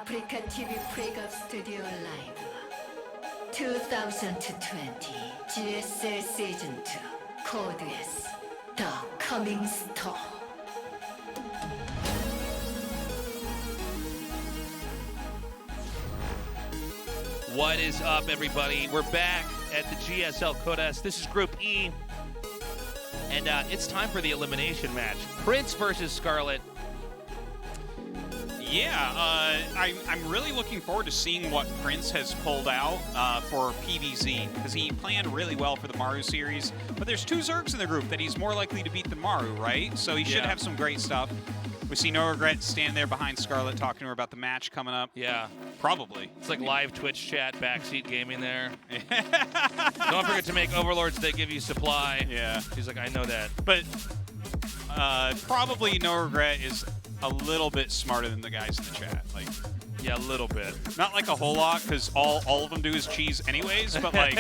Africa TV Breakup Studio Live 2020 GSL Season 2 Code S The Coming Storm. What is up, everybody? We're back at the GSL Codes. This is Group E, and it's time for the elimination match. Prince versus Scarlett. Yeah, I'm really looking forward to seeing what Prince has pulled out for PVZ, because he planned really well for the Maru series. But there's two Zergs in the group that he's more likely to beat than Maru, right? So he should have some great stuff. We see No Regret stand there behind Scarlett talking to her about the match coming up. Yeah. Probably. It's like live Twitch chat, backseat gaming there. Don't forget to make overlords that give you supply. Yeah. He's like, I know that. But probably No Regret is a little bit smarter than the guys in the chat. Like, yeah, a little bit. Not like a whole lot, because all of them do is cheese anyways, but like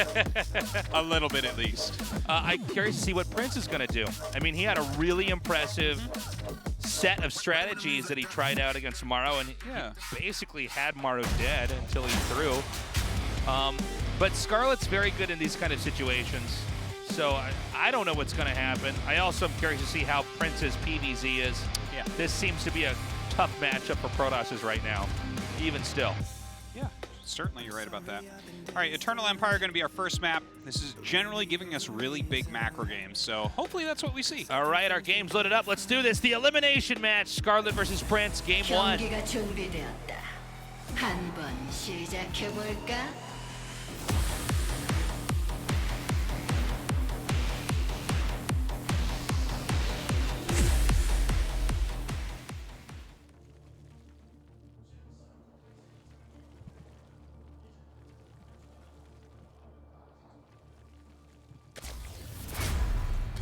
a little bit at least. I'm curious to see what Prince is going to do. I mean, he had a really impressive set of strategies that he tried out against Maru, and he basically had Maru dead until he threw. But Scarlett's very good in these kind of situations, so I don't know what's going to happen. I also am curious to see how Prince's PVZ is. Yeah. This seems to be a tough matchup for Protosses right now, even still. Yeah, certainly you're right about that. All right, Eternal Empire going to be our first map. This is generally giving us really big macro games, so hopefully that's what we see. All right, our game's loaded up. Let's do this. The elimination match, Scarlett versus Prince, game 1. 경기가 준비되었다. 한번 시작해볼까?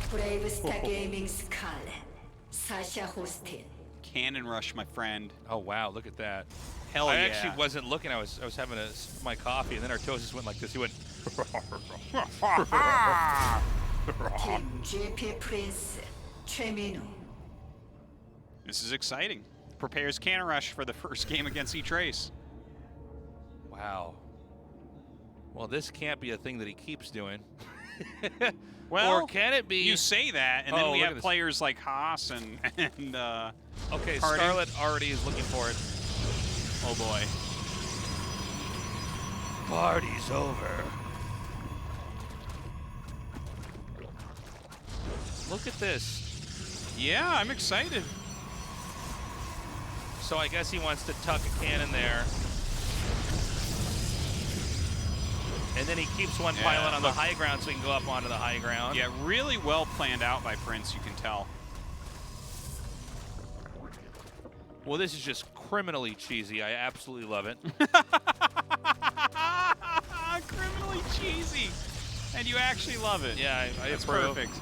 Bravestar Gaming Scarlett, Sasha hosting. Cannon Rush, my friend. Oh wow, look at that. Hell I yeah. actually wasn't looking. I was having my coffee, and then Artosis went like this. He went. Team GP Prince, 최민우. This is exciting. Prepares Cannon Rush for the first game against each race. Wow. Well, this can't be a thing that he keeps doing. Well, or can it be? You say that, and then we have players like Haas and okay, Harding. Scarlett already is looking for it. Oh boy. Party's over. Look at this. Yeah, I'm excited. So I guess he wants to tuck a cannon there. And then he keeps one pylon on the high ground so he can go up onto the high ground. Yeah, really well planned out by Prince, you can tell. Well, this is just criminally cheesy. I absolutely love it. Criminally cheesy. And you actually love it. Yeah, I That's approve. Perfect.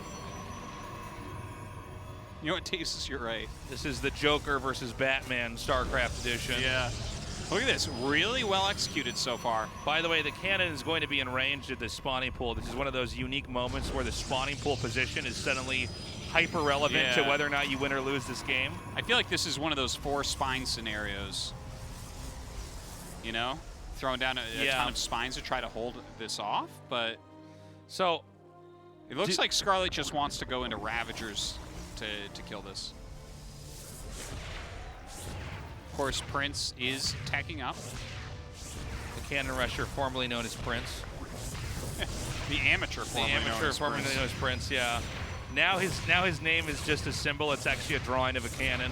You know what, Tasis, you're right. This is the Joker versus Batman StarCraft edition. Yeah. Look at this, really well executed so far. By the way, the cannon is going to be enranged at the spawning pool. This is one of those unique moments where the spawning pool position is suddenly hyper relevant to whether or not you win or lose this game. I feel like this is one of those 4 spine scenarios. You know? Throwing down a ton of spines to try to hold this off, but so it looks like Scarlett just wants to go into Ravagers to kill this. Of course, Prince is tacking up. The Cannon Rusher, formerly known as Prince. The amateur formerly known as Prince, yeah. Now his name is just a symbol. It's actually a drawing of a cannon.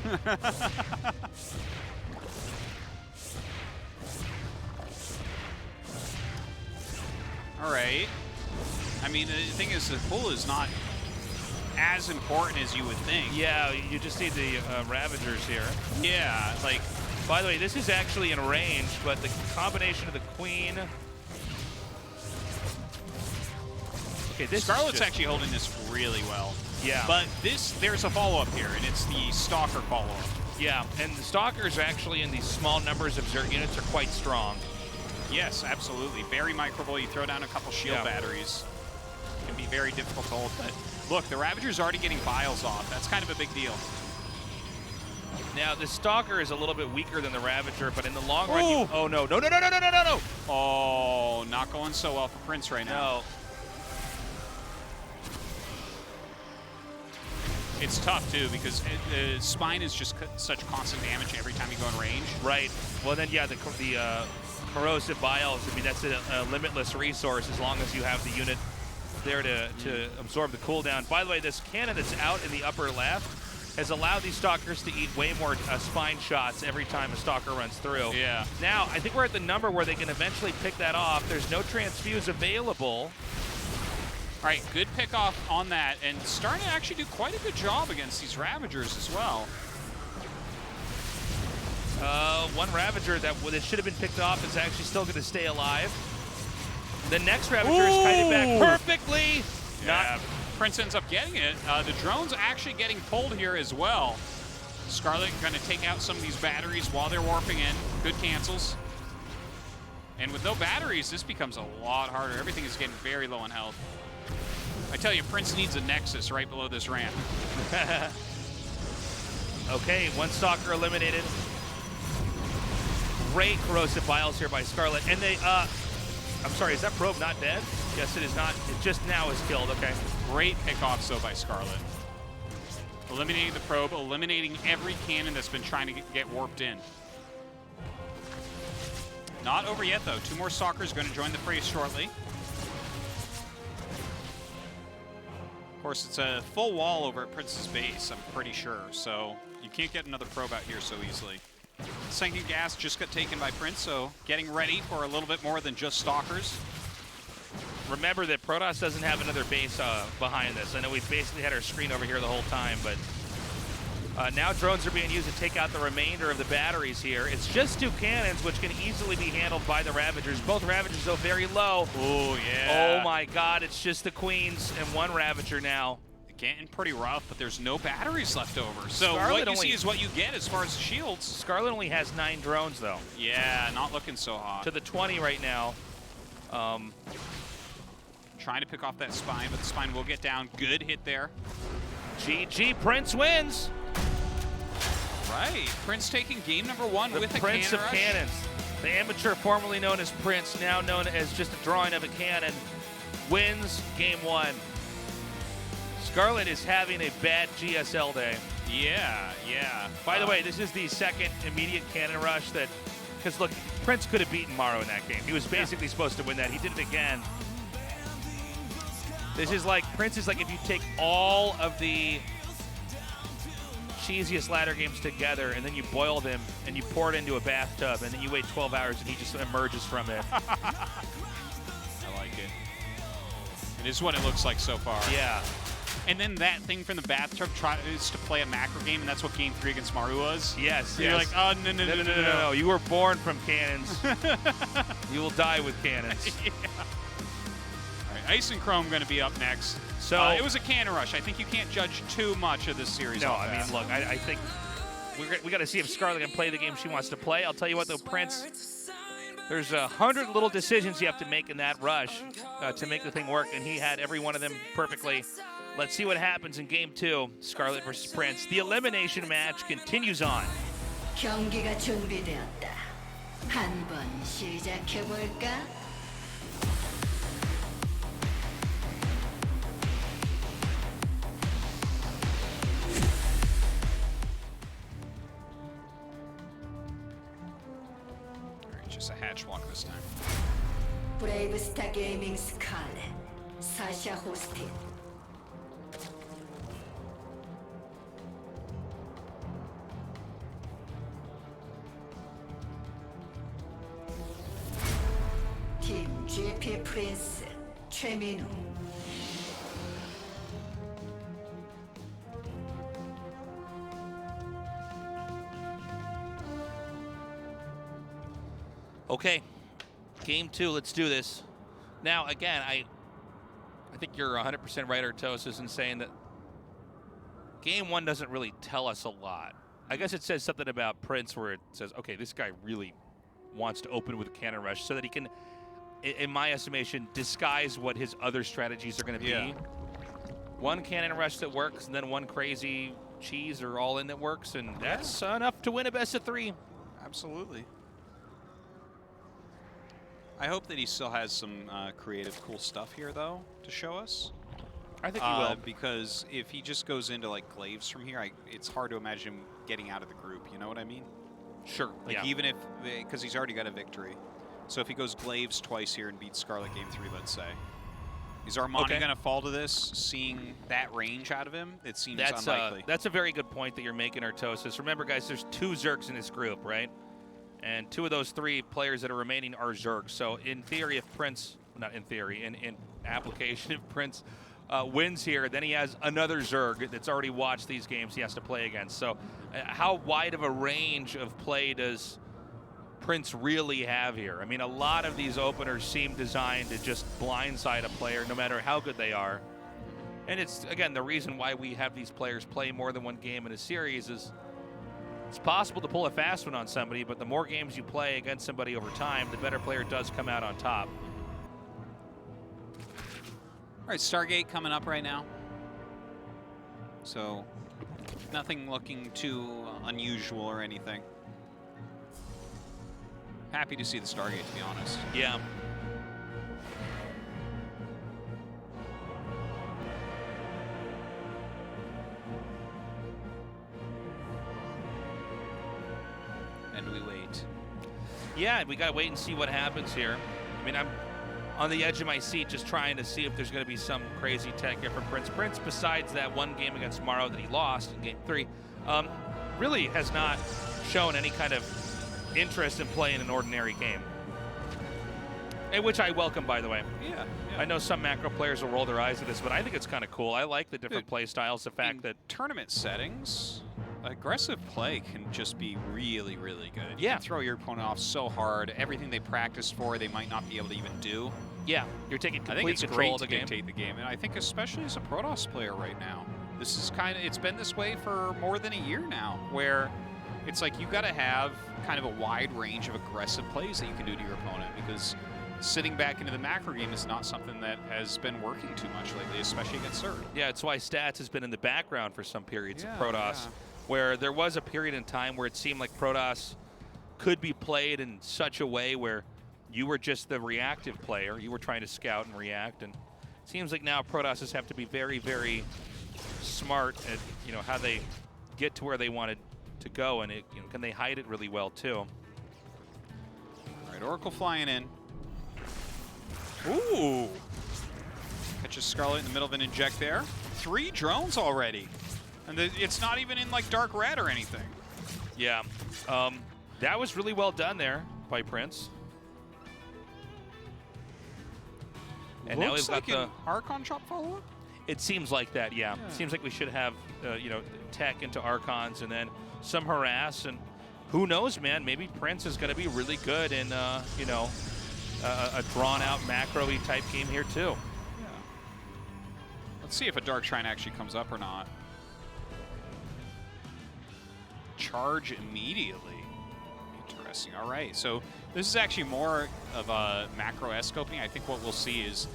All right. I mean, the thing is, the pool is not as important as you would think. Yeah, you just need the Ravagers here. Yeah, like. By the way, this is actually in range, but the combination of the Queen. Okay, this Scarlett's actually holding this really well. Yeah. But there's a follow-up here, and it's the Stalker follow-up. Yeah, and the Stalkers actually in these small numbers of Zerg units are quite strong. Yes, absolutely. Very microable. You throw down a couple shield batteries. It can be very difficult to hold, but look, the Ravager's already getting vials off. That's kind of a big deal. Now, the Stalker is a little bit weaker than the Ravager, but in the long run, oh, no. No. Oh, not going so well for Prince right now. No. It's tough, too, because the Spine is just such constant damage every time you go in range. Right. Well, then, yeah, the Corrosive Biles, I mean, that's a limitless resource as long as you have the unit there to absorb the cooldown. By the way, this cannon that's out in the upper left has allowed these Stalkers to eat way more Spine shots every time a Stalker runs through. Yeah. Now, I think we're at the number where they can eventually pick that off. There's no transfuse available. All right, good pick off on that, and starting to actually do quite a good job against these Ravagers as well. One Ravager that should have been picked off is actually still going to stay alive. The next Ravager is kited back perfectly. Yeah, Prince ends up getting it. The drone's actually getting pulled here as well. Scarlett going to take out some of these batteries while they're warping in. Good cancels. And with no batteries, this becomes a lot harder. Everything is getting very low on health. I tell you, Prince needs a Nexus right below this ramp. Okay, one Stalker eliminated. Great Corrosive Biles here by Scarlett. And they, I'm sorry, is that probe not dead? Yes, it is not. It just now is killed, okay. Great pickoffs, though, by Scarlett. Eliminating the probe, eliminating every cannon that's been trying to get warped in. Not over yet, though. Two more Stalkers going to join the fray shortly. Of course, it's a full wall over at Prince's base, I'm pretty sure, so you can't get another probe out here so easily. Second gas just got taken by Prince, so getting ready for a little bit more than just Stalkers. Remember that Protoss doesn't have another base behind this. I know we've basically had our screen over here the whole time, but now drones are being used to take out the remainder of the batteries here. It's just two cannons, which can easily be handled by the Ravagers. Both Ravagers, though, very low. Oh, yeah. Oh, my God. It's just the Queens and one Ravager now. Getting pretty rough, but there's no batteries left over. So Scarlett what you see is what you get as far as shields. Scarlett only has 9 drones, though. Yeah, not looking so hot. To the 20 right now. Trying to pick off that Spine, but the Spine will get down. Good hit there. GG, Prince wins. Right, Prince taking game number 1 with a Prince cannon of rush. Cannons. The amateur formerly known as Prince, now known as just a drawing of a cannon, wins game 1. Scarlett is having a bad GSL day. Yeah. By the way, this is the second immediate cannon rush that, because look, Prince could have beaten Maru in that game. He was basically supposed to win that. He did it again. This is like, Prince is like if you take all of the cheesiest ladder games together and then you boil them and you pour it into a bathtub and then you wait 12 hours and he just emerges from it. I like it. It is what it looks like so far. Yeah. And then that thing from the bathtub tries to play a macro game, and that's what Game 3 against Maru was. Yes. You're like, oh, no. You were born from cannons. You will die with cannons. Yeah. All right, Ice and Chrome going to be up next. So it was a cannon rush. I think you can't judge too much of this series. No, I mean, look, I think we got to see if Scarlett can play the game she wants to play. I'll tell you what, though, Prince, there's 100 little decisions you have to make in that rush to make the thing work, and he had every one of them perfectly. Let's see what happens in game 2, Scarlett versus Prince. The elimination match continues on. 경기가 준비되었다. 한번 시작해 볼까? Just a hatch walk this time. 브레이브스타 게이밍 스칼렛, 사샤 호스틴. 팀 GP 프린스 최민우. Okay, game 2, let's do this. Now, again, I think you're 100% right, Artosis, in saying that game 1 doesn't really tell us a lot. I guess it says something about Prince where it says, okay, this guy really wants to open with a cannon rush so that he can, in my estimation, disguise what his other strategies are going to be. Yeah. One cannon rush that works, and then one crazy cheese or all in that works, and that's enough to win a best of 3. Absolutely. I hope that he still has some creative, cool stuff here, though, to show us. I think he will. Because if he just goes into, like, Glaives from here, it's hard to imagine him getting out of the group, you know what I mean? Sure, like, even if, because he's already got a victory. So if he goes Glaives twice here and beats Scarlett game 3, let's say. Is Armani going to fall to this, seeing that range out of him? It seems unlikely. That's a very good point that you're making, Artosis. Remember, guys, there's 2 Zergs in this group, right? And 2 of those 3 players that are remaining are Zergs. So in theory, if Prince, not in theory, in application, if Prince wins here, then he has another Zerg that's already watched these games he has to play against. So how wide of a range of play does Prince really have here? I mean, a lot of these openers seem designed to just blindside a player no matter how good they are. And it's, again, the reason why we have these players play more than one game in a series is it's possible to pull a fast one on somebody, but the more games you play against somebody over time, the better player does come out on top. All right, Stargate coming up right now. So nothing looking too unusual or anything. Happy to see the Stargate, to be honest. Yeah. And we wait. Yeah, we got to wait and see what happens here. I mean, I'm on the edge of my seat just trying to see if there's going to be some crazy tech here from Prince. Prince, besides that one game against Maru that he lost in game 3, really has not shown any kind of interest in playing an ordinary game. And which I welcome, by the way. Yeah. I know some macro players will roll their eyes at this, but I think it's kind of cool. I like the different play styles, the fact that tournament settings, aggressive play can just be really, really good. Yeah. You can throw your opponent off so hard. Everything they practiced for, they might not be able to even do. Yeah, you're taking complete I think it's control great of the to game. dictate the game, and I think especially as a Protoss player right now, this is it's been this way for more than a year now, where it's like you got to have kind of a wide range of aggressive plays that you can do to your opponent, because sitting back into the macro game is not something that has been working too much lately, especially against Zerg. Yeah, it's why stats has been in the background for some periods of Protoss, where there was a period in time where it seemed like Protoss could be played in such a way where you were just the reactive player. You were trying to scout and react, and it seems like now Protosses have to be very, very smart at how they get to where they wanted to go, and can they hide it really well too. All right, Oracle flying in. Ooh! Catches Scarlett in the middle of an inject there. 3 drones already. And it's not even in like dark red or anything. Yeah, that was really well done there by Prince. And now we've got the Archon chop follow-up? It seems like that, yeah. It seems like we should have, tech into Archons and then some harass, and who knows, man? Maybe Prince is going to be really good in, a drawn-out macro-y type game here too. Yeah. Let's see if a Dark Shrine actually comes up or not. Charge immediately. Interesting. All right, so this is actually more of a macro-esque opening. I think what we'll see is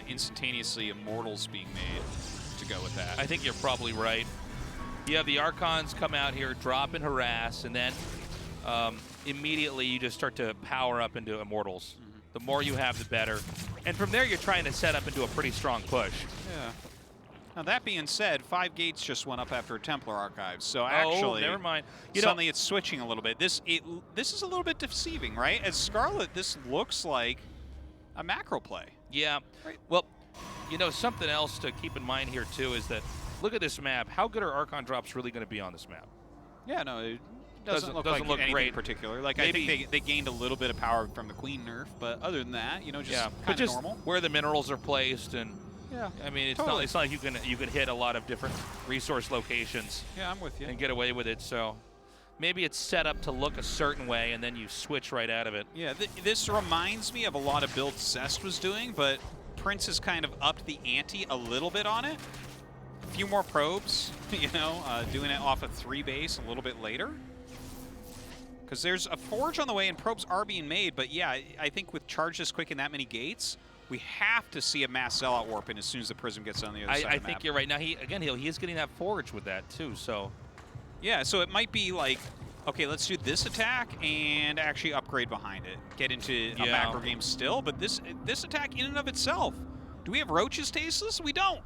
instantaneously Immortals being made to go with that. I think you're probably right. You have the Archons come out here, drop and harass, and then immediately you just start to power up into Immortals. Mm-hmm. The more you have, the better. And from there, you're trying to set up into a pretty strong push. Yeah. Now, that being said, 5 gates just went up after Templar Archives, so actually, never mind. Suddenly it's switching a little bit. This is a little bit deceiving, right? As Scarlett, this looks like a macro play. Yeah. Right. Well, something else to keep in mind here, too, is that look at this map. How good are Archon drops really going to be on this map? Yeah, no, it doesn't look anything great. particular. Like, Maybe, I think they gained a little bit of power from the Queen nerf, but other than that, just kind of normal. Where the minerals are placed, and yeah, I mean, it's totally. not like you can hit a lot of different resource locations. Yeah, I'm with you. And get away with it. So maybe it's set up to look a certain way, and then you switch right out of it. Yeah, this reminds me of a lot of builds Zest was doing, but Prince has kind of upped the ante a little bit on it. A few more probes, doing it off a 3 base a little bit later. Because there's a forge on the way and probes are being made, but yeah, I think with charge this quick and that many gates, We have to see a mass sellout warp in as soon as the Prism gets on the other side of the I map. think you're right. Now, he is getting that forage with that, too, so. Yeah, so it might be like, okay, let's do this attack and actually upgrade behind it. Get into a macro game still, but this attack in and of itself, do we have Roaches tasteless? We don't.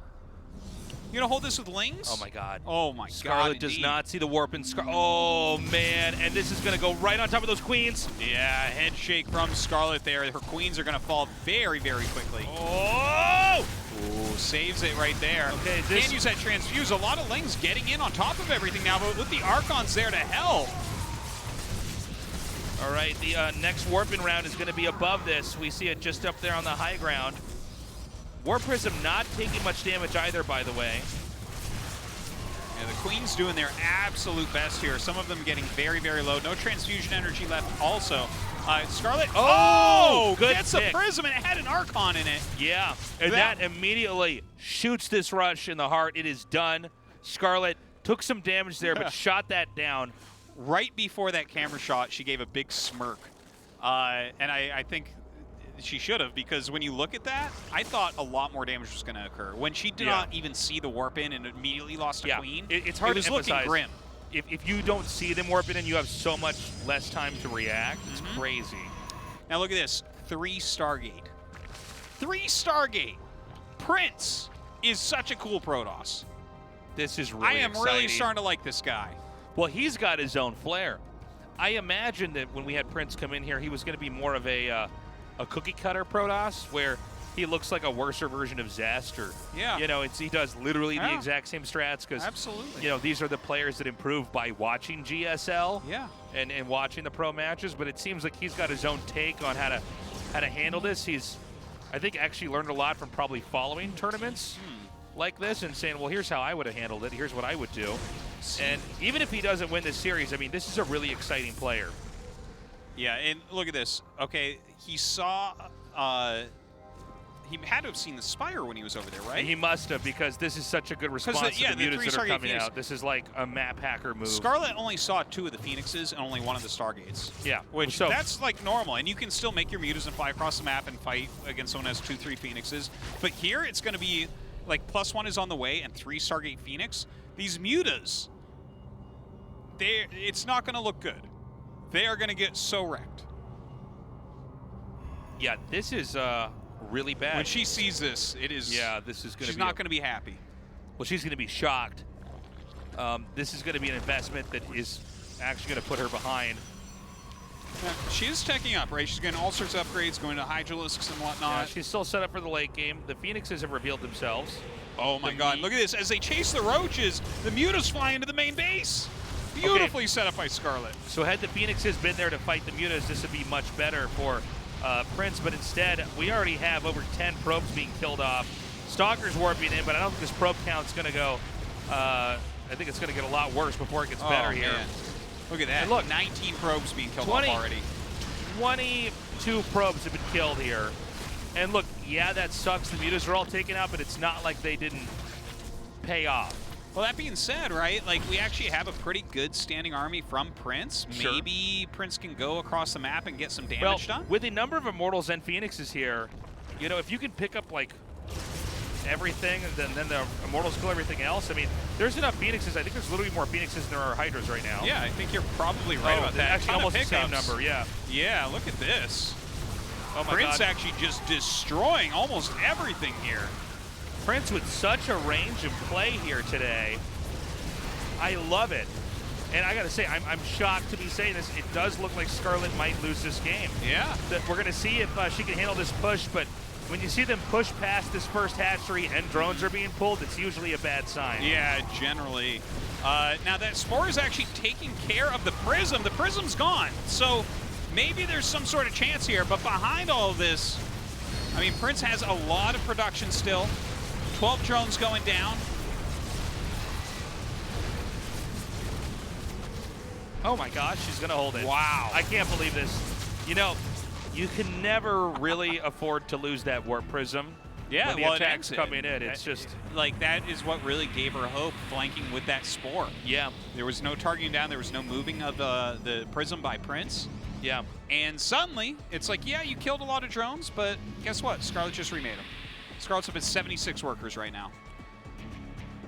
You gonna hold this with Lings? Oh, my God. Oh, my God. Scarlett does not see the warp in Oh, man. And this is going to go right on top of those queens. Yeah, head shake from Scarlett there. Her queens are going to fall very, very quickly. Oh! Ooh, saves it right there. Okay, Can't use that transfuse. A lot of Lings getting in on top of everything now, but with the Archons there to help. All right, the next warping round is going to be above this. We see it just up there on the high ground. Warp Prism not taking much damage either, by the way. Yeah, the Queen's doing their absolute best here. Some of them getting very, very low. No transfusion energy left also. Scarlett, good gets pick. a Prism, and it had an Archon in it. Yeah, and that immediately shoots this rush in the heart. It is done. Scarlett took some damage there, but shot that down. Right before that camera shot, she gave a big smirk. And I think she should have, because when you look at that, I thought a lot more damage was going to occur. When she did not even see the warp in and immediately lost a queen, it's hard to to looking emphasize. grim. If you don't see them warp in and you have so much less time to react, it's crazy. Now look at this, 3 Stargate. 3 Stargate. Prince is such a cool Protoss. This is really I am exciting. really starting to like this guy. Well, he's got his own flair. I imagine that when we had Prince come in here, he was going to be more of a cookie cutter Protoss, where he looks like a worser version of Zest, or he does literally the exact same strats, because absolutely, these are the players that improve by watching GSL, and watching the pro matches. But it seems like he's got his own take on how to handle this. He's, I think, actually learned a lot from probably following tournaments like this and saying, well, here's how I would have handled it. Here's what I would do. And even if he doesn't win this series, I mean, this is a really exciting player. Yeah, and look at this. Okay, he saw, he had to have seen the Spire when he was over there, right? He must have, because this is such a good response to the mutas that are coming out. This is like a map hacker move. Scarlett only saw 2 of the Phoenixes and only 1 of the Stargates. Yeah. Which, that's like normal, and you can still make your mutas and fly across the map and fight against someone who has 2, 3 Phoenixes. But here, it's going to be like +1 is on the way and 3 Stargate Phoenix. These mutas, it's not going to look good. They are going to get so wrecked. Yeah, this is really bad. When she sees this, it is. Yeah, this is going to be. She's not going to be happy. Well, she's going to be shocked. This is going to be an investment that is actually going to put her behind. Yeah, she is teching up, right? She's getting all sorts of upgrades, going to Hydralisks and whatnot. Yeah, she's still set up for the late game. The Phoenixes have revealed themselves. Oh my God! Look at this. As they chase the Roaches, the mutas fly into the main base. Beautifully set up by Scarlett. So had the Phoenixes been there to fight the mutas, this would be much better for Prince, but instead, we already have over 10 probes being killed off. Stalker's warping in, but I don't think this probe count's going to go. I think it's going to get a lot worse before it gets better here. Man. Look at that. And look, 19 probes being killed off already. 22 probes have been killed here. And look, yeah, that sucks. The mutas are all taken out, but it's not like they didn't pay off. Well, that being said, right, like, we actually have a pretty good standing army from Prince. Sure. Maybe Prince can go across the map and get some damage done. With the number of Immortals and Phoenixes here, if you can pick up, like, everything, and then the Immortals kill everything else, I mean, there's enough Phoenixes. I think there's literally more Phoenixes than there are Hydras right now. Yeah, I think you're probably right about that. Actually, almost the same number, yeah. Yeah, look at this. Oh my Prince God. actually just destroying almost everything here. Prince with such a range of play here today. I love it. And I got to say, I'm shocked to be saying this. It does look like Scarlett might lose this game. Yeah. We're going to see if she can handle this push, but when you see them push past this first hatchery and drones are being pulled, it's usually a bad sign. Yeah, generally. Now that Spore is actually taking care of the Prism. The Prism's gone. So maybe there's some sort of chance here, but behind all of this, I mean, Prince has a lot of production still. 12 drones going down. Oh my gosh, she's going to hold it. Wow. I can't believe this. You can never really afford to lose that Warp Prism. Yeah, when the attack's coming in. It's just like, that is what really gave her hope, flanking with that Spore. Yeah. There was no targeting down. There was no moving of the Prism by Prince. Yeah. And suddenly, it's like, yeah, you killed a lot of drones, but guess what? Scarlett just remade them. Scarlett's up at 76 workers right now.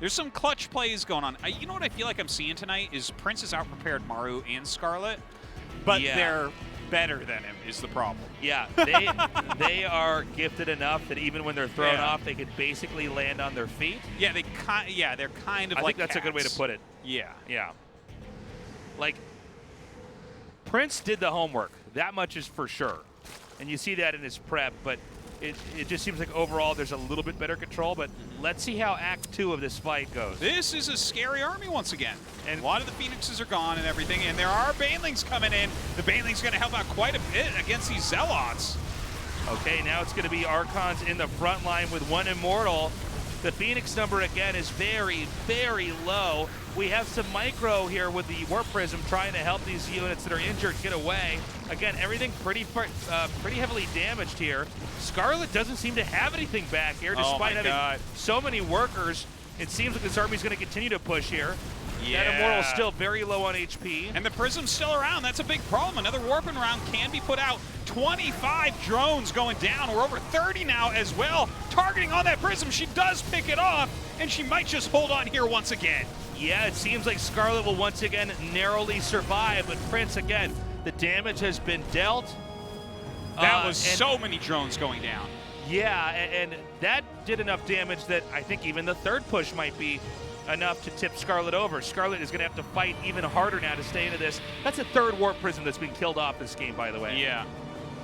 There's some clutch plays going on. You know what I feel like I'm seeing tonight is Prince has outprepared Maru and Scarlett, but they're better than him is the problem. Yeah, they are gifted enough that even when they're thrown off, they can basically land on their feet. Yeah, they're kind of I like think that's a good way to put it. Yeah. Yeah. Like, Prince did the homework. That much is for sure. And you see that in his prep, but it just seems like overall there's a little bit better control, but let's see how Act 2 of this fight goes. This is a scary army once again. And a lot of the Phoenixes are gone and everything, and there are Banelings coming in. The Banelings going to help out quite a bit against these Zealots. Okay, now it's going to be Archons in the front line with one Immortal. The Phoenix number, again, is very, very low. We have some micro here with the Warp Prism trying to help these units that are injured get away. Again, everything pretty heavily damaged here. Scarlett doesn't seem to have anything back here, despite having so many workers. It seems like this army's going to continue to push here. Yeah. That Immortal's still very low on HP. And the Prism's still around. That's a big problem. Another warping round can be put out. 25 drones going down. We're over 30 now as well. Targeting on that Prism. She does pick it off, and she might just hold on here once again. Yeah, it seems like Scarlett will once again narrowly survive, but Prince, again, the damage has been dealt. That was so many drones going down. Yeah, and that did enough damage that I think even the third push might be enough to tip Scarlett over. Scarlett is going to have to fight even harder now to stay into this. That's a third Warp Prism that's been killed off this game, by the way. Yeah,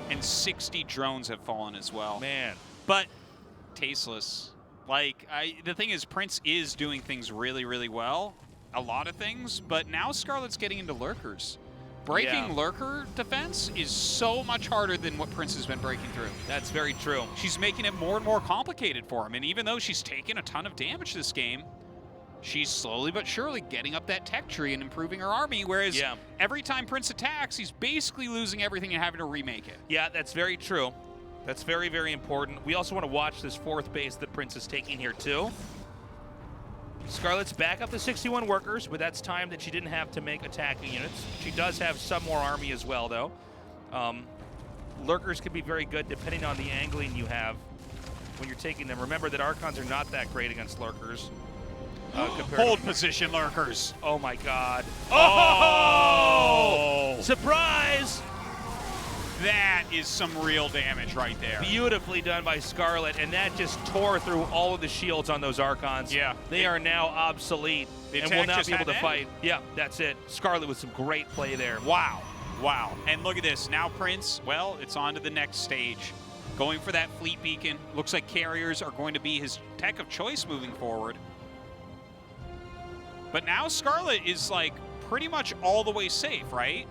and 60 drones have fallen as well. Man. But tasteless. Like, the thing is, Prince is doing things really, really well. A lot of things, but now Scarlett's getting into lurkers. Breaking lurker defense is so much harder than what Prince has been breaking through. That's very true. She's making it more and more complicated for him, and even though she's taken a ton of damage this game, she's slowly but surely getting up that tech tree and improving her army, whereas every time Prince attacks, he's basically losing everything and having to remake it. Yeah, that's very true. That's very, very important. We also want to watch this fourth base that Prince is taking here, too. Scarlett's back up to 61 workers, but that's time that she didn't have to make attacking units. She does have some more army as well, though. Lurkers can be very good depending on the angling you have when you're taking them. Remember that Archons are not that great against lurkers. Hold position lurkers. Oh, my God. Oh! Surprise! That is some real damage right there. Beautifully done by Scarlett, and that just tore through all of the shields on those Archons. Yeah. They are now obsolete and will not be able to fight. Yeah, that's it. Scarlett with some great play there. Wow. Wow. And look at this. Now Prince, well, it's on to the next stage. Going for that fleet beacon. Looks like carriers are going to be his tech of choice moving forward. But now Scarlett is, like, pretty much all the way safe, right?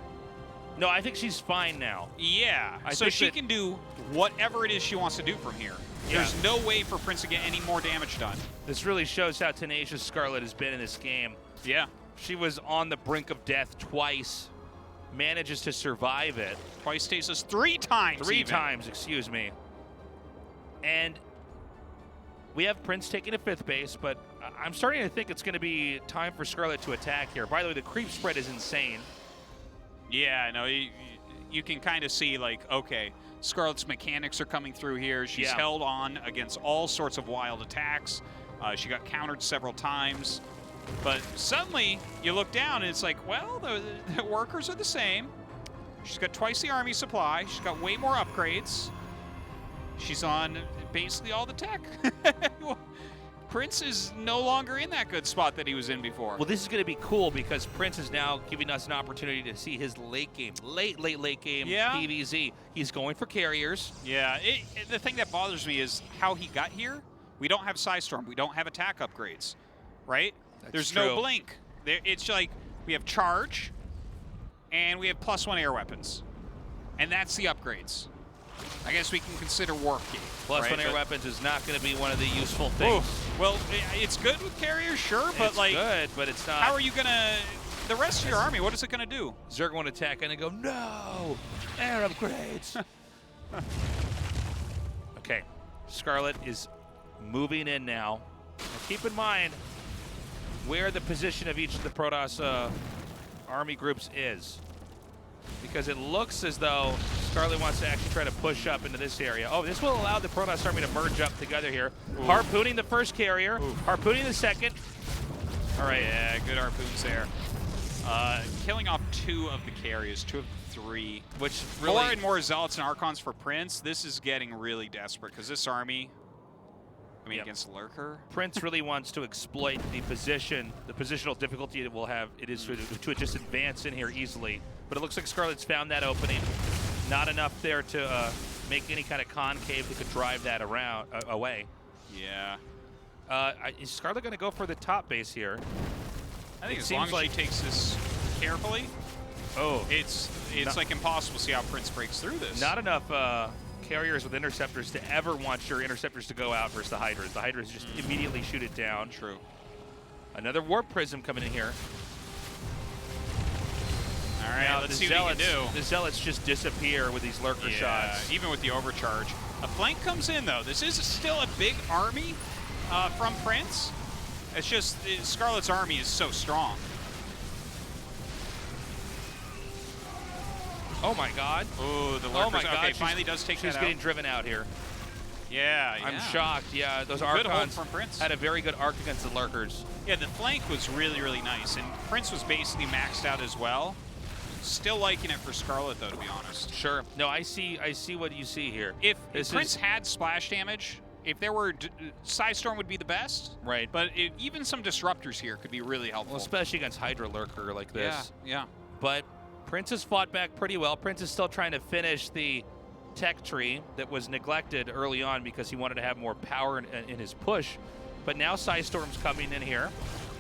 No, I think she's fine now. Yeah, so she can do whatever it is she wants to do from here. There's no way for Prince to get any more damage done. This really shows how tenacious Scarlett has been in this game. Yeah. She was on the brink of death twice, manages to survive it. Twice stasis 3 times. 3 times, excuse me. And we have Prince taking a 5th base, but I'm starting to think it's going to be time for Scarlett to attack here. By the way, the creep spread is insane. Yeah, no, you can kind of see, like, okay, Scarlett's mechanics are coming through here. She's held on against all sorts of wild attacks. She got countered several times. But suddenly, you look down, and it's like, well, the workers are the same. She's got twice the army supply. She's got way more upgrades. She's on basically all the tech. Prince is no longer in that good spot that he was in before. Well, this is going to be cool because Prince is now giving us an opportunity to see his late game, late game PVZ. He's going for carriers. Yeah, the thing that bothers me is how he got here. We don't have Psystorm. We don't have attack upgrades, right? There's no blink. It's like we have charge, and we have +1 air weapons. And that's the upgrades. I guess we can consider warp gate. +1 air weapons is not going to be one of the useful things. Well, it's good with carriers, sure, but it's good, but it's not. How are you going to... The rest of your army, what is it going to do? Zerg won't attack and they go, no! Air upgrades! Okay, Scarlett is moving in now. Now keep in mind where the position of each of the Protoss army groups is. because it looks as though Scarlett wants to actually try to push up into this area. Oh, this will allow the Protoss Army to merge up together here. Ooh. Harpooning the first carrier, harpooning the second. All right, yeah, good harpoons there. Killing off 2 of the carriers, 2 of the 3. Which really... More and more Zealots and Archons for Prince. This is getting really desperate because this army, I mean, against Lurker. Prince really wants to exploit the positional difficulty it will have. It is to just advance in here easily. But it looks like Scarlett's found that opening. Not enough there to make any kind of concave that could drive that around away. Yeah. Is Scarlett going to go for the top base here? I think as long as she takes this carefully, it's like impossible to see how Prince breaks through this. Not enough carriers with interceptors to ever want your interceptors to go out versus the Hydras. The Hydras just immediately shoot it down. True. Another Warp Prism coming in here. All right, let's see what we can do. The Zealots just disappear with these Lurker shots. Even with the overcharge. A flank comes in, though. This is still a big army from Prince. It's just Scarlett's army is so strong. Oh my God! Oh, the Lurkers. Oh my God! Okay, finally does take that out. She's getting driven out here. Yeah, I'm shocked. Yeah, those Archons from Prince. had a very good arc against the Lurkers. Yeah, the flank was really, really nice, and Prince was basically maxed out as well. Still liking it for Scarlett, though, to be honest. Sure. No, I see what you see here. If Prince had splash damage, if there were Psystorm would be the best. Right. But even some disruptors here could be really helpful. Well, especially against Hydra Lurker like this. Yeah. But Prince has fought back pretty well. Prince is still trying to finish the tech tree that was neglected early on because he wanted to have more power in his push. But now Psystorm's coming in here.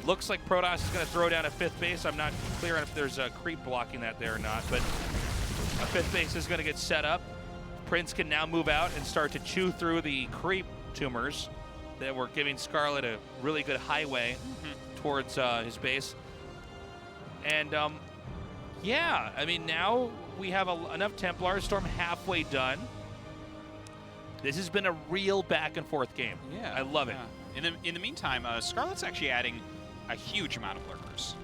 Looks like Protoss is going to throw down a 5th base. I'm not clear on if there's a creep blocking that there or not, but a 5th base is going to get set up. Prince can now move out and start to chew through the creep tumors that were giving Scarlett a really good highway towards his base. And yeah, I mean, now we have enough Templar Storm halfway done. This has been a real back and forth game. Yeah, I love it. In the meantime, Scarlett's actually adding a huge amount of Lurkers.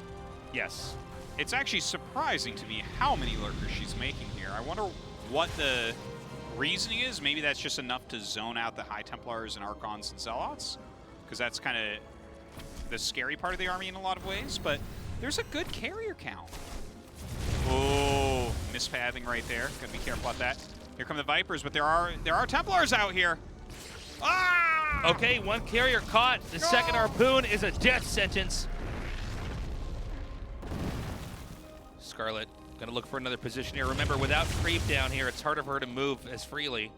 Yes. It's actually surprising to me how many Lurkers she's making here. I wonder what the reasoning is. Maybe that's just enough to zone out the High Templars and Archons and Zealots, because that's kind of the scary part of the army in a lot of ways, but there's a good carrier count. Oh, mispathing right there. Gotta be careful about that. Here come the Vipers, but there are Templars out here. Ah! Okay, 1 carrier caught. The second harpoon is a death sentence. Scarlett gonna look for another position here. Remember, without creep down here, it's harder for her to move as freely.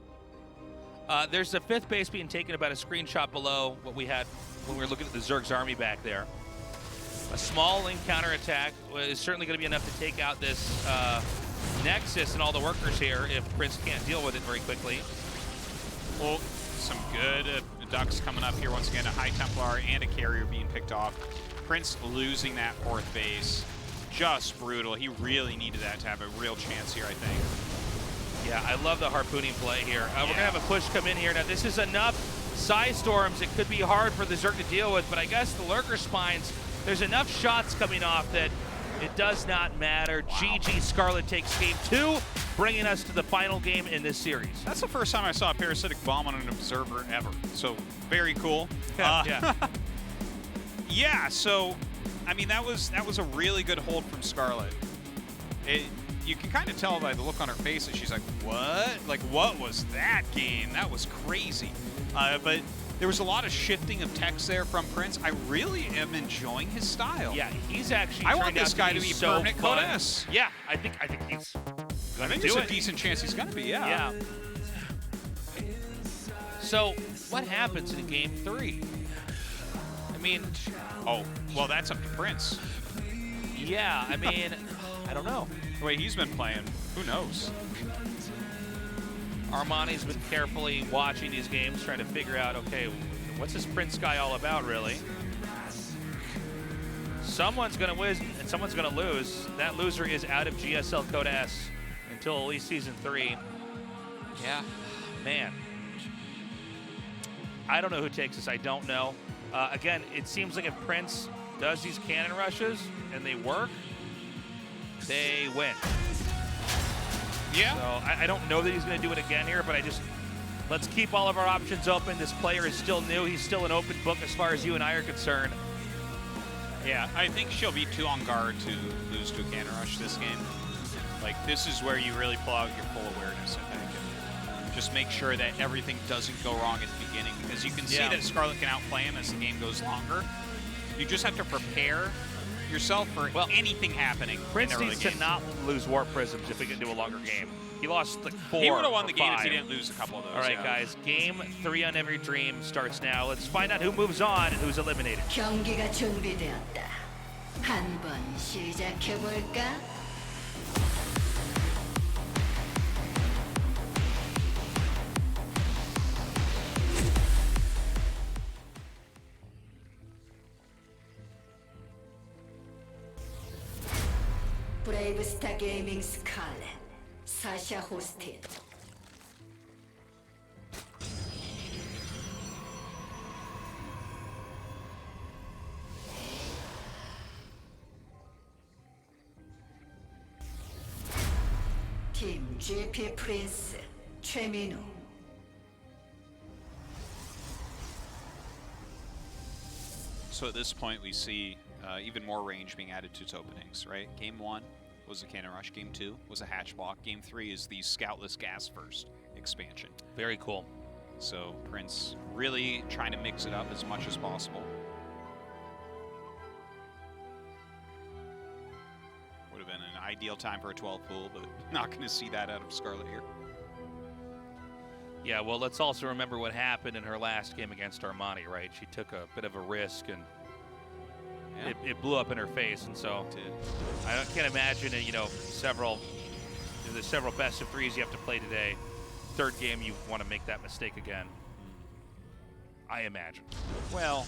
There's a 5th base being taken about a screenshot below what we had when we were looking at the Zerg's army back there. A small link counterattack is certainly going to be enough to take out this Nexus and all the workers here if Prince can't deal with it very quickly. Well, some good ducks coming up here once again. A High Templar and a carrier being picked off. Prince losing that 4th base. Just brutal. He really needed that to have a real chance here, I think. Yeah, I love the harpooning play here. We're going to have a push come in here. Now, this is enough Psystorms. It could be hard for the Zerg to deal with, but I guess the Lurker Spines, there's enough shots coming off that it does not matter. Wow. GG, Scarlett takes game 2, bringing us to the final game in this series. That's the first time I saw a parasitic bomb on an observer ever, so very cool. Yeah. Yeah, so, I mean, that was a really good hold from Scarlett. You can kind of tell by the look on her face that she's like, what? Like, what was that game? That was crazy. But there was a lot of shifting of text there from Prince. I really am enjoying his style. Yeah, he's actually. I want this guy to be so permanent Code S. Yeah, I think he's. I think there's a decent chance he's gonna be. Yeah. So what happens in game 3? I mean. Oh, well, that's up to Prince. Yeah, I mean, I don't know. The way he's been playing, who knows? Armani's been carefully watching these games, trying to figure out, okay, what's this Prince guy all about, really? Someone's going to win and someone's going to lose. That loser is out of GSL Code S until at least Season 3. Yeah, man. I don't know who takes this. I don't know. Again, it seems like if Prince does these cannon rushes and they work, they win. Yeah. So I don't know that he's going to do it again here, but let's keep all of our options open. This player is still new. He's still an open book as far as you and I are concerned. Yeah, I think she'll be too on guard to lose to a Cannon Rush this game. Like, this is where you really pull out your full awareness, I think. And just make sure that everything doesn't go wrong at the beginning. Because you can see that Scarlett can outplay him as the game goes longer. You just have to prepare yourself for anything happening. Prince needs to not lose Warp Prisms if we get into a longer game. He lost like 4 He would have won or the game 5. if he didn't lose a couple of those. All right, guys. Game 3 on Every Dream starts now. Let's find out who moves on and who's eliminated. 경기가 준비되었다. 한번 시작해 볼까? 브레이브스타 게이밍 스칼렛, 사샤 호스틴. 팀 GP 프린스, 최민우. So at this point, we see even more range being added to its openings, right? Game 1 was a Cannon Rush. Game 2 was a Hatch Block. Game 3 is the Scoutless Gas First expansion. Very cool. So Prince really trying to mix it up as much as possible. Would have been an ideal time for a 12 pool, but not going to see that out of Scarlett here. Yeah, well, let's also remember what happened in her last game against Armani, right? She took a bit of a risk, and it blew up in her face, and so I can't imagine it. There's several best of 3s you have to play today. Third game, you want to make that mistake again. I imagine. Well,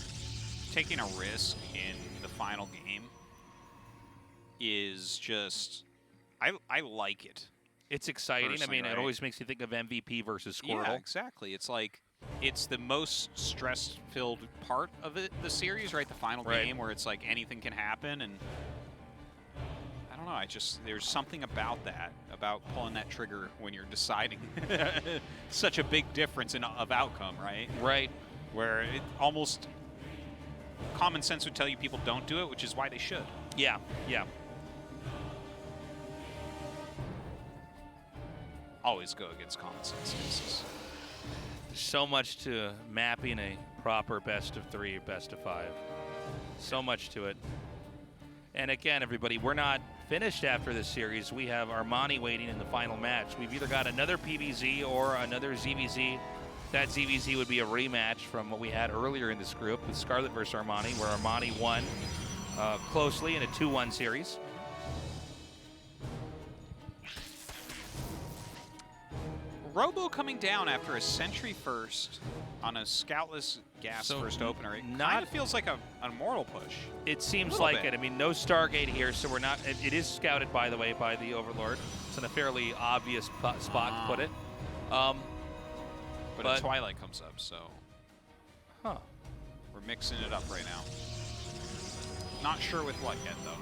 taking a risk in the final game is just, I like it. It's exciting. Personally, I mean, it always makes you think of MVP versus Squirtle. Yeah, exactly. It's like, it's the most stress-filled part of the series, right? The final game where it's like anything can happen, and I don't know. There's something about that, about pulling that trigger when you're deciding. Such a big difference of outcome, right? Right. Where it almost common sense would tell you people don't do it, which is why they should. Yeah. Yeah. Always go against common sense cases. There's so much to mapping a proper best of 3, best of 5. So much to it. And again, everybody, we're not finished after this series. We have Armani waiting in the final match. We've either got another PVZ or another ZVZ. That ZVZ would be a rematch from what we had earlier in this group with Scarlett versus Armani, where Armani won closely in a 2-1 series. Robo coming down after a Sentry first on a Scoutless Gas first opener. It kind of feels like an Immortal push. It seems like it. I mean, no Stargate here, so we're not. It is scouted, by the way, by the Overlord. It's in a fairly obvious spot to put it. But a Twilight comes up, so we're mixing it up right now. Not sure with what yet, though.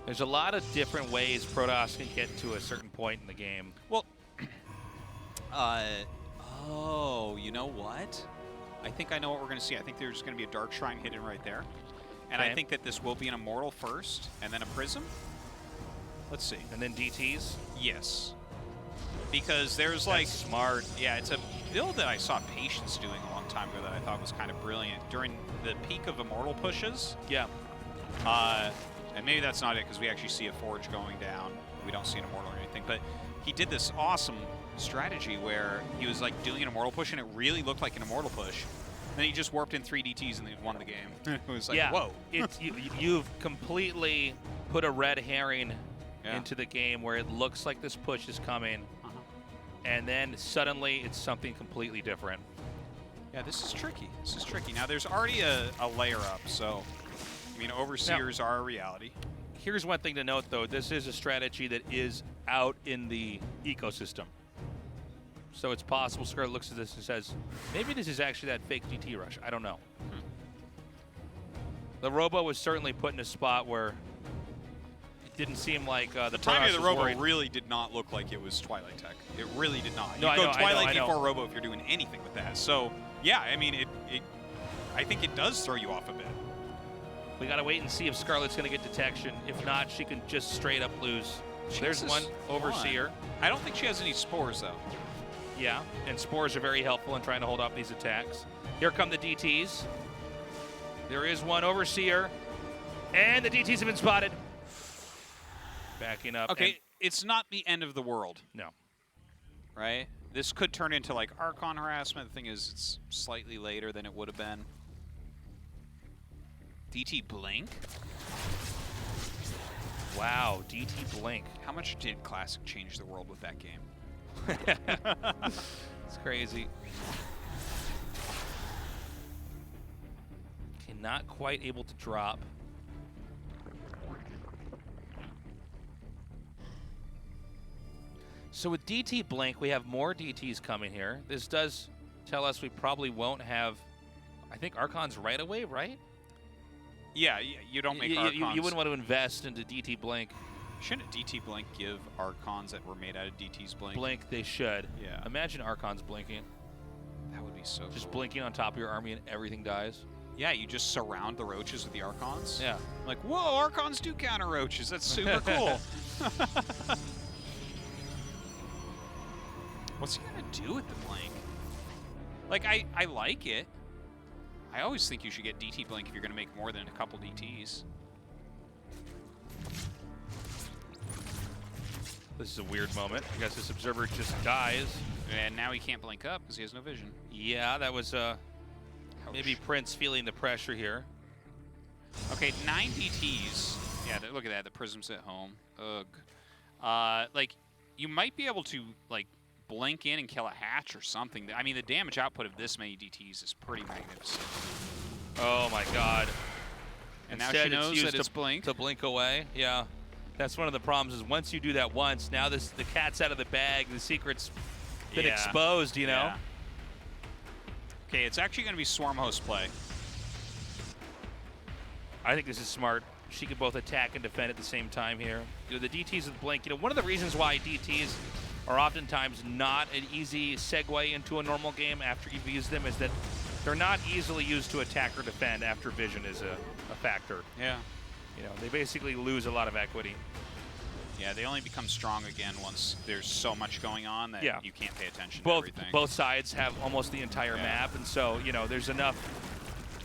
There's a lot of different ways Protoss can get to a certain point in the game. Well, you know what? I think I know what we're going to see. I think there's going to be a Dark Shrine hidden right there. And I think that this will be an Immortal first, and then a Prism. Let's see. And then DTs? Yes. Because there's That's smart. Yeah, it's a build that I saw Patience doing a long time ago that I thought was kind of brilliant. During the peak of Immortal pushes. Yeah. And maybe that's not it, because we actually see a Forge going down. We don't see an Immortal or anything. But he did this awesome strategy where he was like doing an Immortal push, and it really looked like an Immortal push. Then he just warped in 3 DTs and they won the game. It was like, whoa. You've completely put a red herring into the game where it looks like this push is coming, and then suddenly it's something completely different. Yeah, this is tricky. This is tricky. Now, there's already a layer up, so, I mean, Overseers are a reality. Here's one thing to note, though. This is a strategy that is out in the ecosystem. So it's possible Scarlett looks at this and says, maybe this is actually that fake DT rush. I don't know. The Robo was certainly put in a spot where Didn't seem like the timing of the was Robo worried. really did not look like it was Twilight Tech. It really did not. No, You go I Twilight know. before Robo if you're doing anything with that. So yeah, I mean I think it does throw you off a bit. We got to wait and see if Scarlett's going to get detection. If not, she can just straight up lose. There's one Overseer. I don't think she has any spores, though. Yeah, and spores are very helpful in trying to hold off these attacks. Here come the DTs. There is one Overseer, and the DTs have been spotted. Backing up. Okay, it's not the end of the world. No. Right? This could turn into, like, Archon harassment. The thing is, it's slightly later than it would have been. DT Blink? Wow, DT Blink. How much did Classic change the world with that game? It's crazy. Okay, not quite able to drop. So with DT Blink, we have more DTs coming here. This does tell us we probably won't have, I think Archon's right away, right? Yeah, you don't make Archons. You wouldn't want to invest into DT Blink. Shouldn't DT Blink give Archons that were made out of DT's Blink? Blink, they should. Yeah. Imagine Archons blinking. That would be so Just cool. blinking on top of your army and everything dies. Yeah, you just surround the roaches with the Archons. Yeah. Like, whoa, Archons do counter roaches. That's super cool. What's he going to do with the Blink? Like, I like it. I always think you should get DT Blink if you're going to make more than a couple DTs. This is a weird moment. I guess this observer just dies. And now he can't blink up because he has no vision. Yeah, that was maybe Prince feeling the pressure here. Okay, 9 DTs. Yeah, look at that. The Prism's at home. Ugh. Like, you might be able to, like, blink in and kill a hatch or something. I mean, the damage output of this many DTs is pretty magnificent. Oh my god. And now she knows that it's blink. To blink away, yeah. That's one of the problems is once you do that once, now the cat's out of the bag, the secret's been exposed, you know? Yeah. Okay, it's actually going to be Swarm Host play. I think this is smart. She can both attack and defend at the same time here. You know, the DTs with blink, you know, one of the reasons why DTs are oftentimes not an easy segue into a normal game after you've used them is that they're not easily used to attack or defend after vision is a factor. Yeah. You know, they basically lose a lot of equity. Yeah, they only become strong again once there's so much going on that you can't pay attention to everything. Both sides have almost the entire map, and so, you know, there's enough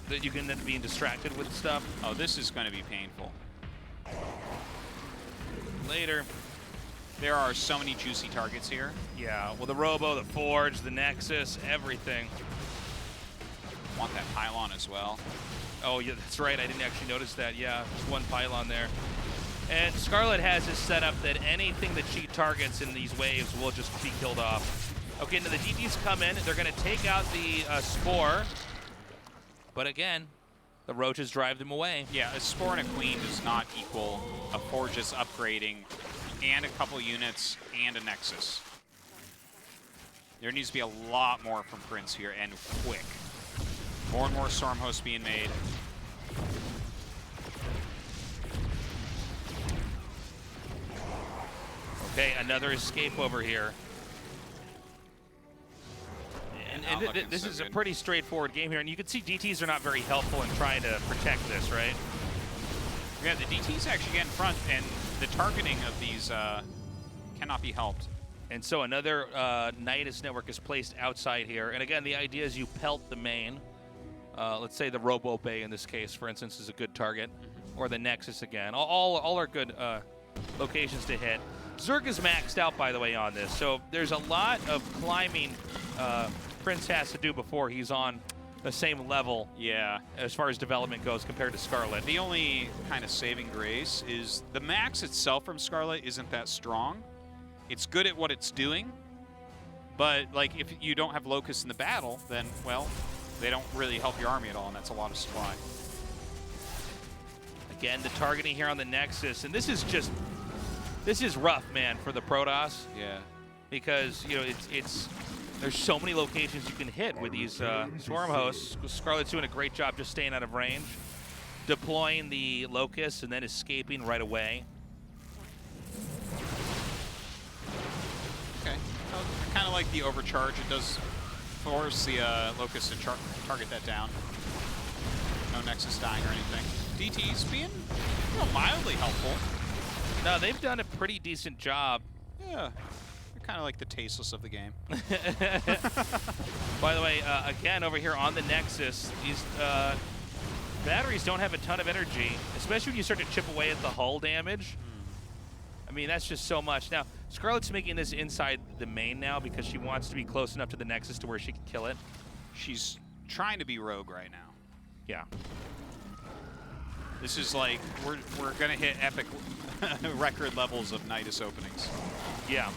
that you can end up being distracted with stuff. Oh, this is going to be painful. Later. There are so many juicy targets here. Yeah, well, the Robo, the Forge, the Nexus, everything. Want that pylon as well. Oh, yeah, that's right. I didn't actually notice that. Yeah, there's one pylon there. And Scarlett has this setup that anything that she targets in these waves will just be killed off. Okay, now the DTs come in. They're going to take out the Spore. But again, the Roaches drive them away. Yeah, a Spore and a Queen does not equal a Forge's upgrading and a couple units and a Nexus. There needs to be a lot more from Prince here, and quick. More and more Storm Hosts being made. Okay, another escape over here. And this is a pretty straightforward game here, and you can see DTs are not very helpful in trying to protect this, right? Yeah, the DTs actually get in front, and the targeting of these cannot be helped. And so another Nidus network is placed outside here. And again, the idea is you pelt the main. Let's say the Robo Bay in this case, for instance, is a good target. Or the Nexus again. All are good locations to hit. Zerg is maxed out, by the way, on this. So there's a lot of climbing Prince has to do before he's on the same level as far as development goes compared to Scarlett. The only kind of saving grace is the max itself from Scarlett isn't that strong. It's good at what it's doing, but like if you don't have Locusts in the battle, then, well, they don't really help your army at all, and that's a lot of supply. Again, the targeting here on the Nexus, and this is rough, man, for the Protoss. Yeah. Because, you know, there's so many locations you can hit with these Swarm Hosts. Scarlett's doing a great job just staying out of range, deploying the Locusts and then escaping right away. kind of like the overcharge. It does force the Locust to target that down. No Nexus dying or anything. DT's being mildly helpful. No, they've done a pretty decent job. Yeah. They're kind of like the tasteless of the game. By the way, again, over here on the Nexus, these batteries don't have a ton of energy, especially when you start to chip away at the hull damage. I mean, that's just so much. Now, Scarlett's making this inside the main now because she wants to be close enough to the Nexus to where she can kill it. She's trying to be rogue right now. Yeah. This is like, we're going to hit epic record levels of Nidus openings. Yeah.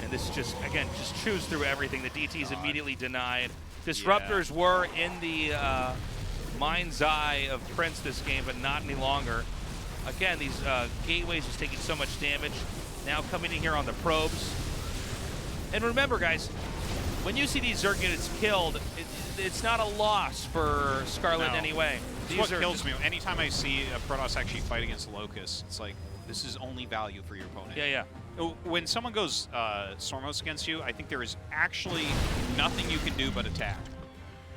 And this just, again, just chews through everything. The DT's immediately denied. Disruptors were in the mind's eye of Prince this game, but not any longer. Again, these gateways just taking so much damage. Now coming in here on the probes. And remember, guys, when you see these Zerg units killed, it's not a loss for Scarlett in any way. What kills me, anytime I see a Protoss actually fight against Locust, it's like, this is only value for your opponent. Yeah, yeah. When someone goes Stormos against you, I think there is actually nothing you can do but attack.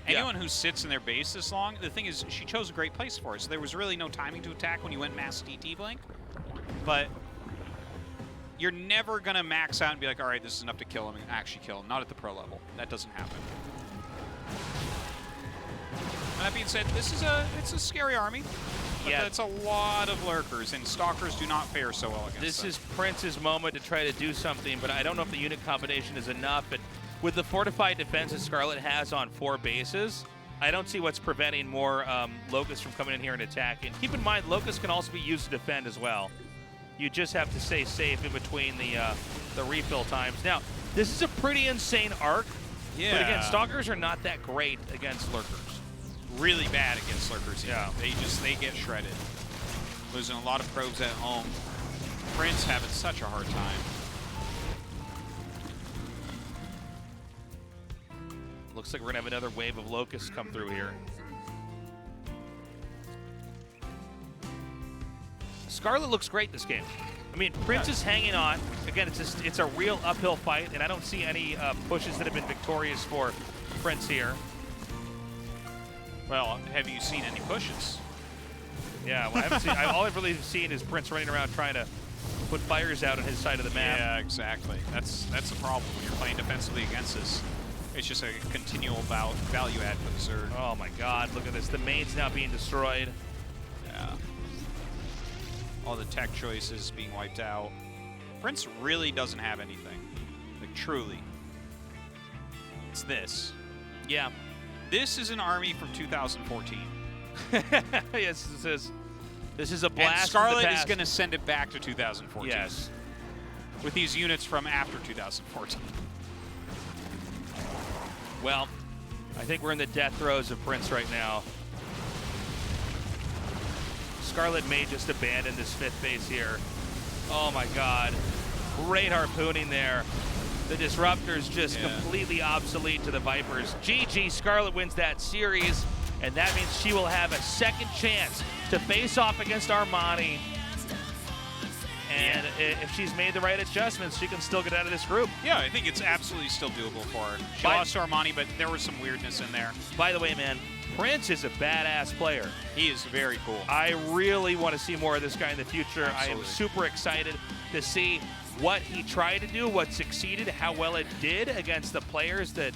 Anyone who sits in their base this long, the thing is, she chose a great place for it, so there was really no timing to attack when you went mass DT blink. But you're never going to max out and be like, all right, this is enough to kill him, and actually kill him. Not at the pro level. That doesn't happen. And that being said, it's a scary army. But it's a lot of lurkers, and stalkers do not fare so well against This them. is Prince's moment to try to do something, but I don't know if the unit combination is enough. But with the fortified defense that Scarlett has on 4 bases, I don't see what's preventing more Locusts from coming in here and attacking. Keep in mind, Locusts can also be used to defend as well. You just have to stay safe in between the refill times. Now, this is a pretty insane arc. Yeah. But again, stalkers are not that great against lurkers. Really bad against lurkers. Yeah. They get shredded. Losing a lot of probes at home. Prince having such a hard time. Looks like we're gonna have another wave of Locusts come through here. Scarlett looks great this game. I mean, Prince is hanging on. Again, it's a real uphill fight, and I don't see any pushes that have been victorious for Prince here. Well, have you seen any pushes? Yeah, well, I haven't seen. All I've really seen is Prince running around trying to put fires out on his side of the map. Yeah, exactly. That's the problem when you're playing defensively against this. It's just a continual value add for the Zerg. Oh my God! Look at this. The main's now being destroyed. Yeah. All the tech choices being wiped out. Prince really doesn't have anything. Like, truly. It's this. Yeah. This is an army from 2014. Yes, this is a blast. And Scarlett is going to send it back to 2014. Yes. With these units from after 2014. Well, I think we're in the death throes of Prince right now. Scarlett may just abandon this 5th base here. Oh my God. Great harpooning there. The Disruptor's just completely obsolete to the Vipers. GG, Scarlett wins that series, and that means she will have a second chance to face off against Armani. And if she's made the right adjustments, she can still get out of this group. Yeah, I think it's absolutely still doable for her. She lost to Armani, but there was some weirdness in there. By the way, man, Prince is a badass player. He is very cool. I really want to see more of this guy in the future. Absolutely. I am super excited to see what he tried to do, what succeeded, how well it did against the players that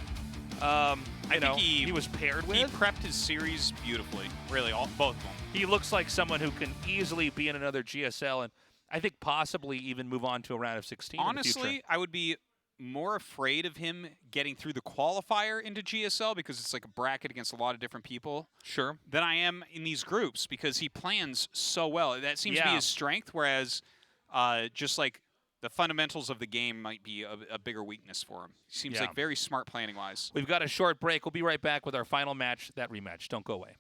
he was paired with. He prepped his series beautifully, really, both of them. He looks like someone who can easily be in another GSL and I think possibly even move on to a round of 16 Honestly, in the future. I would be more afraid of him getting through the qualifier into GSL because it's like a bracket against a lot of different people. Sure. Than I am in these groups because he plans so well. That seems to be his strength, whereas just like the fundamentals of the game might be a bigger weakness for him. He seems like very smart planning-wise. We've got a short break. We'll be right back with our final match, that rematch. Don't go away.